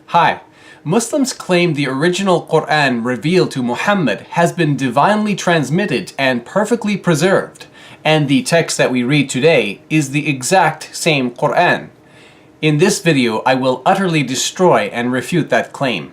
Hi. Muslims claim the original Qur'an revealed to Muhammad has been divinely transmitted and perfectly preserved, and the text that we read today is the exact same Qur'an. In this video, I will utterly destroy and refute that claim.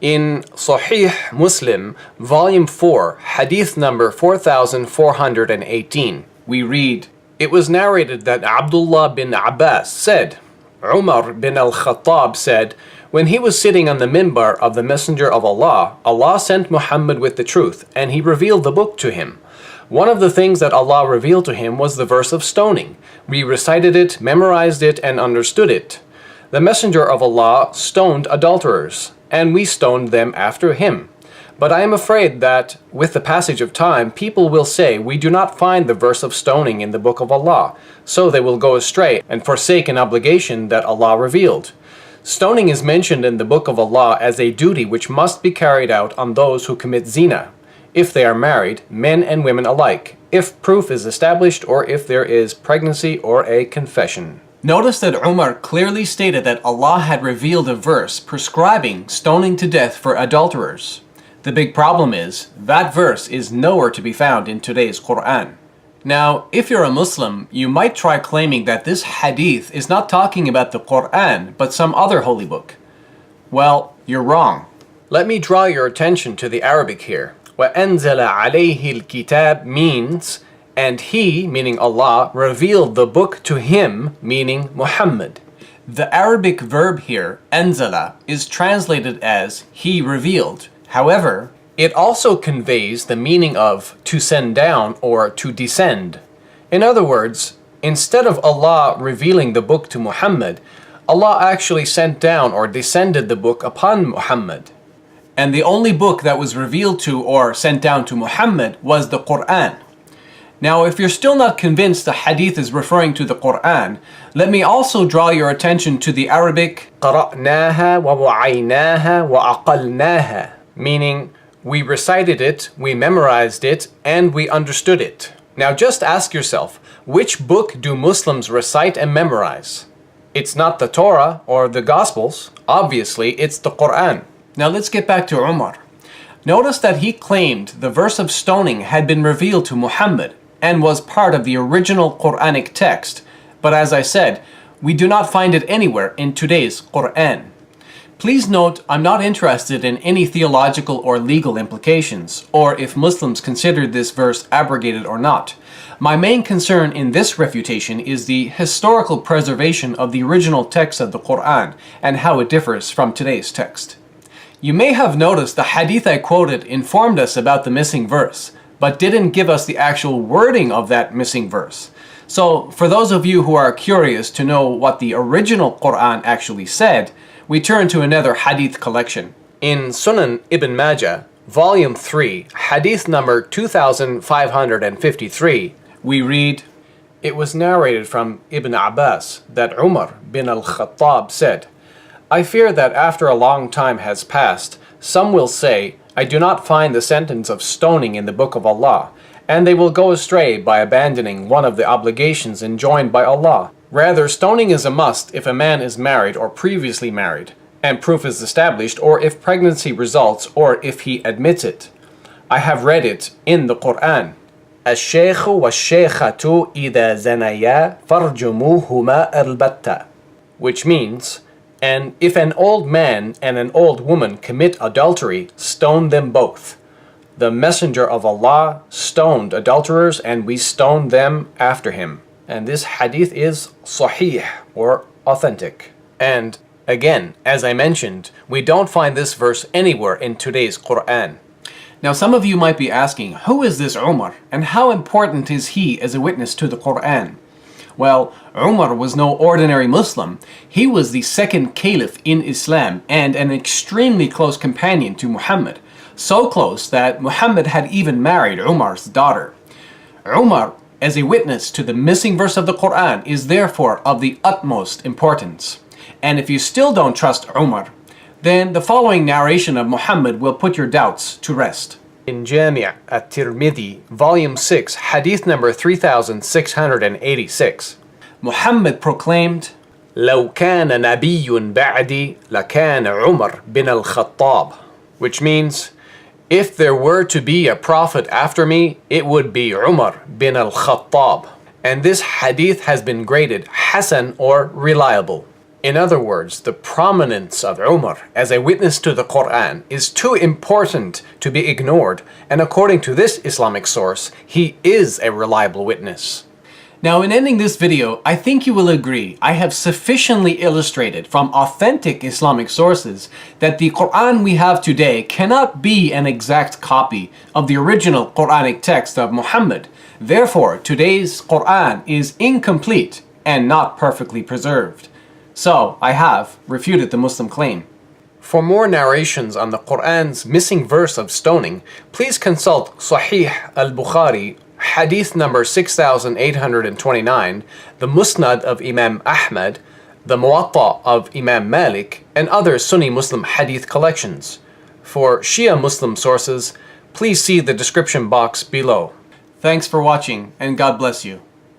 In Sahih Muslim, Volume 4, Hadith number 4418, we read, "It was narrated that Abdullah bin Abbas said, Umar bin al-Khattab said, when he was sitting on the minbar of the Messenger of Allah, Allah sent Muhammad with the truth, and he revealed the book to him. One of the things that Allah revealed to him was the verse of stoning. We recited it, memorized it, and understood it. The Messenger of Allah stoned adulterers, and we stoned them after him. But I am afraid that, with the passage of time, people will say, we do not find the verse of stoning in the book of Allah, so they will go astray and forsake an obligation that Allah revealed. Stoning is mentioned in the book of Allah as a duty which must be carried out on those who commit zina, if they are married, men and women alike, if proof is established or if there is pregnancy or a confession." Notice that Umar clearly stated that Allah had revealed a verse prescribing stoning to death for adulterers. The big problem is, that verse is nowhere to be found in today's Qur'an. Now, if you're a Muslim, you might try claiming that this hadith is not talking about the Qur'an, but some other holy book. Well, you're wrong. Let me draw your attention to the Arabic here. وَأَنزَلَ عَلَيْهِ الْكِتَابِ means, and he, meaning Allah, revealed the book to him, meaning Muhammad. The Arabic verb here, anzala, is translated as he revealed. However, it also conveys the meaning of to send down or to descend. In other words, instead of Allah revealing the book to Muhammad, Allah actually sent down or descended the book upon Muhammad. And the only book that was revealed to or sent down to Muhammad was the Qur'an. Now, if you're still not convinced the hadith is referring to the Qur'an, let me also draw your attention to the Arabic قَرَأْنَاهَا وَوَعَيْنَاهَا وَأَقَلْنَاهَا, meaning we recited it, we memorized it, and we understood it. Now just ask yourself, which book do Muslims recite and memorize? It's not the Torah or the Gospels. Obviously, it's the Qur'an. Now let's get back to Umar. Notice that he claimed the verse of stoning had been revealed to Muhammad and was part of the original Qur'anic text. But as I said, we do not find it anywhere in today's Qur'an. Please note, I'm not interested in any theological or legal implications, or if Muslims consider this verse abrogated or not. My main concern in this refutation is the historical preservation of the original text of the Qur'an and how it differs from today's text. You may have noticed the hadith I quoted informed us about the missing verse, but didn't give us the actual wording of that missing verse. So, for those of you who are curious to know what the original Qur'an actually said, we turn to another hadith collection. In Sunan Ibn Majah, Volume 3, Hadith number 2553, we read, "It was narrated from Ibn Abbas that Umar bin al-Khattab said, I fear that after a long time has passed, some will say, I do not find the sentence of stoning in the book of Allah, and they will go astray by abandoning one of the obligations enjoined by Allah. Rather, stoning is a must if a man is married or previously married, and proof is established, or if pregnancy results, or if he admits it. I have read it in the Qur'an. الشيخ والشيخة إذا زنيا فارجموهما البتة, which means, and if an old man and an old woman commit adultery, stone them both. The Messenger of Allah stoned adulterers, and we stoned them after him." And this hadith is sahih, or authentic. And again, as I mentioned, we don't find this verse anywhere in today's Qur'an. Now some of you might be asking, who is this Umar, and how important is he as a witness to the Qur'an? Well, Umar was no ordinary Muslim. He was the second caliph in Islam and an extremely close companion to Muhammad. So close that Muhammad had even married Umar's daughter. Umar, as a witness to the missing verse of the Qur'an, is therefore of the utmost importance. And if you still don't trust Umar, then the following narration of Muhammad will put your doubts to rest. In Jami' at-Tirmidhi, Volume 6, Hadith number 3686, Muhammad proclaimed, لو كان نبي بعدي لكان عمر بن الخطاب, which means, if there were to be a prophet after me, it would be Umar bin al-Khattab. And this hadith has been graded Hasan or reliable. In other words, the prominence of Umar as a witness to the Qur'an is too important to be ignored, and according to this Islamic source, he is a reliable witness. Now, in ending this video, I think you will agree I have sufficiently illustrated from authentic Islamic sources that the Qur'an we have today cannot be an exact copy of the original Qur'anic text of Muhammad. Therefore, today's Qur'an is incomplete and not perfectly preserved. So, I have refuted the Muslim claim. For more narrations on the Qur'an's missing verse of stoning, please consult Sahih al-Bukhari, Hadith number 6829, the Musnad of Imam Ahmad, the Muwatta of Imam Malik, and other Sunni Muslim Hadith collections. For Shia Muslim sources, please see the description box below. Thanks for watching, and God bless you.